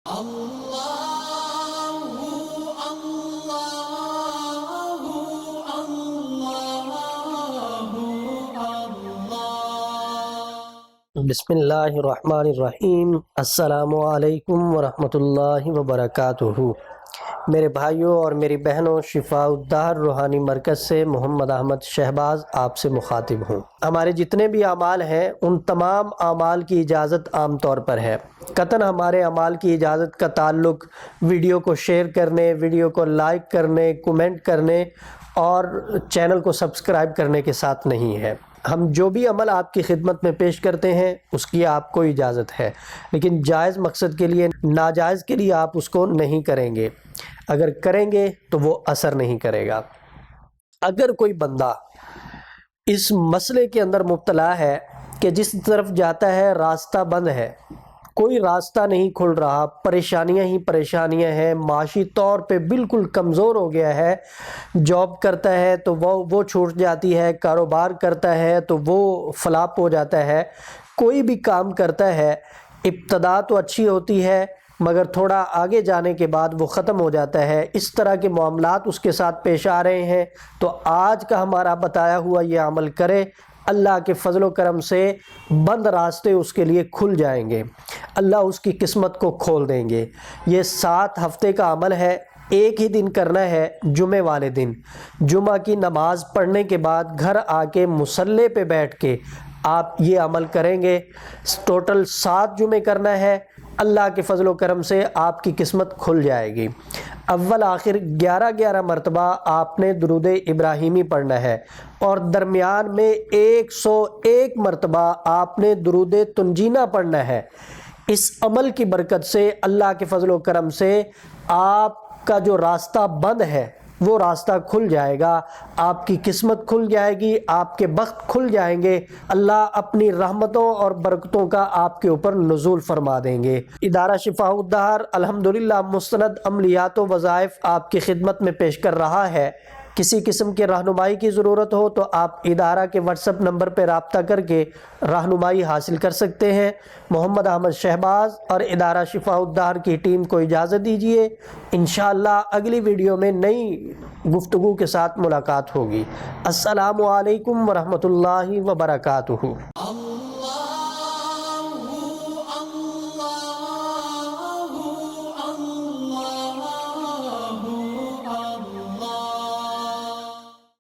بسم اللہ الرحمن الرحیم۔ السلام علیکم ورحمۃ اللہ وبرکاتہ۔ میرے بھائیوں اور میری بہنوں، شفاء الدہر روحانی مرکز سے محمد احمد شہباز آپ سے مخاطب ہوں۔ ہمارے جتنے بھی اعمال ہیں ان تمام اعمال کی اجازت عام طور پر ہے۔ قطعاً ہمارے اعمال کی اجازت کا تعلق ویڈیو کو شیئر کرنے، ویڈیو کو لائک کرنے، کومنٹ کرنے اور چینل کو سبسکرائب کرنے کے ساتھ نہیں ہے۔ ہم جو بھی عمل آپ کی خدمت میں پیش کرتے ہیں اس کی آپ کو اجازت ہے، لیکن جائز مقصد کے لیے، ناجائز کے لیے آپ اس کو نہیں کریں گے۔ اگر کریں گے تو وہ اثر نہیں کرے گا۔ اگر کوئی بندہ اس مسئلے کے اندر مبتلا ہے کہ جس طرف جاتا ہے راستہ بند ہے، کوئی راستہ نہیں کھل رہا، پریشانیاں ہی پریشانیاں ہیں، معاشی طور پہ بالکل کمزور ہو گیا ہے، جاب کرتا ہے تو وہ چھوٹ جاتی ہے، کاروبار کرتا ہے تو وہ فلاپ ہو جاتا ہے، کوئی بھی کام کرتا ہے ابتدا تو اچھی ہوتی ہے مگر تھوڑا آگے جانے کے بعد وہ ختم ہو جاتا ہے، اس طرح کے معاملات اس کے ساتھ پیش آ رہے ہیں، تو آج کا ہمارا بتایا ہوا یہ عمل کرے، اللہ کے فضل و کرم سے بند راستے اس کے لیے کھل جائیں گے، اللہ اس کی قسمت کو کھول دیں گے۔ یہ 7 ہفتے کا عمل ہے، ایک ہی دن کرنا ہے، جمعے والے دن۔ جمعہ کی نماز پڑھنے کے بعد گھر آ کے مصلی پہ بیٹھ کے آپ یہ عمل کریں گے۔ ٹوٹل 7 جمعے کرنا ہے، اللہ کے فضل و کرم سے آپ کی قسمت کھل جائے گی۔ اول آخر 11 مرتبہ آپ نے درود ابراہیمی پڑھنا ہے اور درمیان میں 101 مرتبہ آپ نے درود تنجینہ پڑھنا ہے۔ اس عمل کی برکت سے اللہ کے فضل و کرم سے آپ کا جو راستہ بند ہے وہ راستہ کھل جائے گا، آپ کی قسمت کھل جائے گی، آپ کے بخت کھل جائیں گے، اللہ اپنی رحمتوں اور برکتوں کا آپ کے اوپر نزول فرما دیں گے۔ ادارہ شفاء الدہر الحمدللہ مستند عملیات و وظائف آپ کی خدمت میں پیش کر رہا ہے۔ کسی قسم کے رہنمائی کی ضرورت ہو تو آپ ادارہ کے واٹس ایپ نمبر پہ رابطہ کر کے رہنمائی حاصل کر سکتے ہیں۔ محمد احمد شہباز اور ادارہ شفاء الدہر کی ٹیم کو اجازت دیجیے، انشاءاللہ اگلی ویڈیو میں نئی گفتگو کے ساتھ ملاقات ہوگی۔ السلام علیکم ورحمۃ اللہ وبرکاتہ۔